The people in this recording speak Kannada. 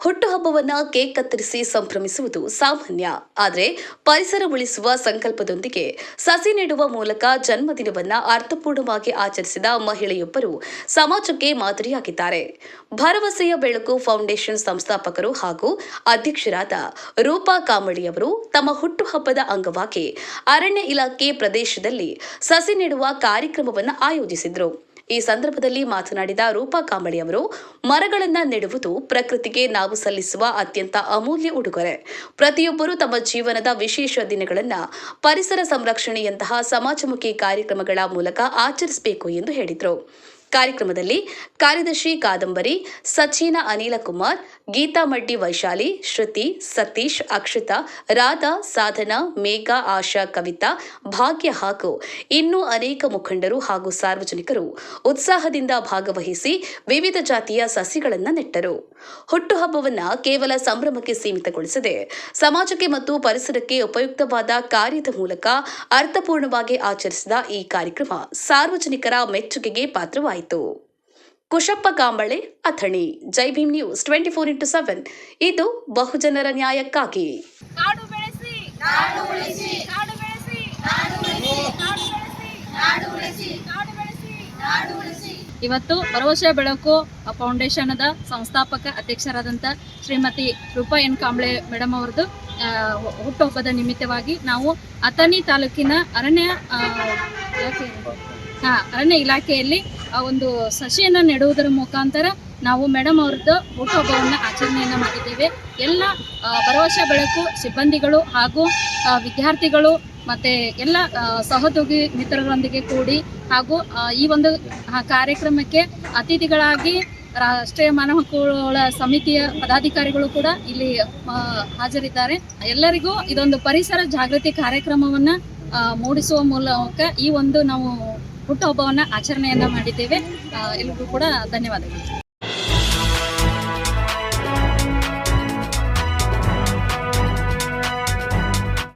ಹುಟ್ಟುಹಬ್ಬವನ್ನ ಕೇಕ್ ಕತ್ತರಿಸಿ ಸಂಭ್ರಮಿಸುವುದು ಸಾಮಾನ್ಯ. ಆದರೆ ಪರಿಸರ ಉಳಿಸುವ ಸಂಕಲ್ಪದೊಂದಿಗೆ ಸಸಿ ನೆಡುವ ಮೂಲಕ ಜನ್ಮದಿನವನ್ನ ಅರ್ಥಪೂರ್ಣವಾಗಿ ಆಚರಿಸಿದ ಮಹಿಳೆಯೊಬ್ಬರು ಸಮಾಜಕ್ಕೆ ಮಾದರಿಯಾಗಿದ್ದಾರೆ. ಭರವಸೆಯ ಬೆಳಕು ಫೌಂಡೇಶನ್ ಸಂಸ್ಥಾಪಕರು ಹಾಗೂ ಅಧ್ಯಕ್ಷರಾದ ರೂಪಾ ಕಾಂಬಳಿಯವರು ತಮ್ಮ ಹುಟ್ಟುಹಬ್ಬದ ಅಂಗವಾಗಿ ಅರಣ್ಯ ಇಲಾಖೆ ಪ್ರದೇಶದಲ್ಲಿ ಸಸಿ ನೆಡುವ ಕಾರ್ಯಕ್ರಮವನ್ನು ಆಯೋಜಿಸಿದ್ರು. ಈ ಸಂದರ್ಭದಲ್ಲಿ ಮಾತನಾಡಿದ ರೂಪಾ ಕಾಂಬಳಿ ಅವರು, ಮರಗಳನ್ನು ನೆಡುವುದು ಪ್ರಕೃತಿಗೆ ನಾವು ಸಲ್ಲಿಸುವ ಅತ್ಯಂತ ಅಮೂಲ್ಯ ಉಡುಗೊರೆ. ಪ್ರತಿಯೊಬ್ಬರೂ ತಮ್ಮ ಜೀವನದ ವಿಶೇಷ ದಿನಗಳನ್ನು ಪರಿಸರ ಸಂರಕ್ಷಣೆಯಂತಹ ಸಮಾಜಮುಖಿ ಕಾರ್ಯಕ್ರಮಗಳ ಮೂಲಕ ಆಚರಿಸಬೇಕು ಎಂದು ಹೇಳಿದರು. ಕಾರ್ಯಕ್ರಮದಲ್ಲಿ ಕಾರ್ಯದರ್ಶಿ ಕಾದಂಬರಿ, ಸಚಿನ ಅನಿಲಕುಮಾರ್, ಗೀತಾ ಮಡ್ಡಿ ವೈಶಾಲಿ, ಶ್ರುತಿ, ಸತೀಶ್, ಅಕ್ಷತಾ, ರಾಧಾ, ಸಾಧನಾ, ಮೇಘ, ಆಶಾ, ಕವಿತಾ, ಭಾಗ್ಯ ಹಾಗೂ ಇನ್ನೂ ಅನೇಕ ಮುಖಂಡರು ಹಾಗೂ ಸಾರ್ವಜನಿಕರು ಉತ್ಸಾಹದಿಂದ ಭಾಗವಹಿಸಿ ವಿವಿಧ ಜಾತಿಯ ಸಸಿಗಳನ್ನು ನೆಟ್ಟರು. ಹುಟ್ಟುಹಬ್ಬವನ್ನು ಕೇವಲ ಸಂಭ್ರಮಕ್ಕೆ ಸೀಮಿತಗೊಳಿಸದೆ ಸಮಾಜಕ್ಕೆ ಮತ್ತು ಪರಿಸರಕ್ಕೆ ಉಪಯುಕ್ತವಾದ ಕಾರ್ಯದ ಮೂಲಕ ಅರ್ಥಪೂರ್ಣವಾಗಿ ಆಚರಿಸಿದ ಈ ಕಾರ್ಯಕ್ರಮ ಸಾರ್ವಜನಿಕರ ಮೆಚ್ಚುಗೆಗೆ ಪಾತ್ರವಾಯಿತು. ಕುಶಪ್ಪ ಕಾಂಬಳೆ, ಅಥಣಿ. ಜೈ ಭೀಮ್ ನ್ಯೂಸ್ 24x7. ಇದು ಬಹುಜನರ ನ್ಯಾಯಕ್ಕಾಗಿ. ಕಾಡು ಬೆಳೆಸಿ, ನಾಡು ಉಳಿಸಿ, ಕಾಡು ಬೆಳೆಸಿ, ನಾಡು ಉಳಿಸಿ, ಕಾಡು ಬೆಳೆಸಿ, ನಾಡು ಉಳಿಸಿ, ಕಾಡು ಬೆಳೆಸಿ, ನಾಡು ಉಳಿಸಿ. ಇವತ್ತು ಭರವಸೆ ಬೆಳಕು ಫೌಂಡೇಶನ್ದ ಸಂಸ್ಥಾಪಕ ಅಧ್ಯಕ್ಷರಾದಂಥ ಶ್ರೀಮತಿ ರೂಪಾ ಎನ್ ಕಾಂಬಳೆ ಮೇಡಮ್ ಅವರದ್ದು ಹುಟ್ಟುಹಬ್ಬದ ನಿಮಿತ್ತವಾಗಿ ನಾವು ಅಥಣಿ ತಾಲೂಕಿನ ಅರಣ್ಯ ಇಲಾಖೆಯಲ್ಲಿ ಒಂದು ಸಸಿಯನ್ನು ನೆಡುವುದರ ಮುಖಾಂತರ ನಾವು ಮೇಡಮ್ ಅವ್ರದ್ದು ಹುಟ್ಟುಹಬ್ಬವನ್ನು ಆಚರಣೆಯನ್ನು ಮಾಡಿದ್ದೇವೆ. ಎಲ್ಲ ಭರವಸೆ ಬೆಳಕು ಸಿಬ್ಬಂದಿಗಳು ಹಾಗೂ ವಿದ್ಯಾರ್ಥಿಗಳು ಮತ್ತು ಎಲ್ಲ ಸಹೋದ್ಯೋಗಿ ಮಿತ್ರರೊಂದಿಗೆ ಕೂಡಿ ಹಾಗೂ ಈ ಒಂದು ಕಾರ್ಯಕ್ರಮಕ್ಕೆ ಅತಿಥಿಗಳಾಗಿ ರಾಷ್ಟ್ರೀಯ ಮಾನವ ಹಕ್ಕುಗಳ ಸಮಿತಿಯ ಪದಾಧಿಕಾರಿಗಳು ಕೂಡ ಇಲ್ಲಿ ಹಾಜರಿದ್ದಾರೆ. ಎಲ್ಲರಿಗೂ ಇದೊಂದು ಪರಿಸರ ಜಾಗೃತಿ ಕಾರ್ಯಕ್ರಮವನ್ನು ಮೂಡಿಸುವ ಮೂಲಕ ಈ ಒಂದು ನಾವು ಹುಟ್ಟುಹಬ್ಬವನ್ನು ಆಚರಣೆಯನ್ನು ಮಾಡಿದ್ದೇವೆ. ಎಲ್ಲರಿಗೂ ಕೂಡ ಧನ್ಯವಾದಗಳು.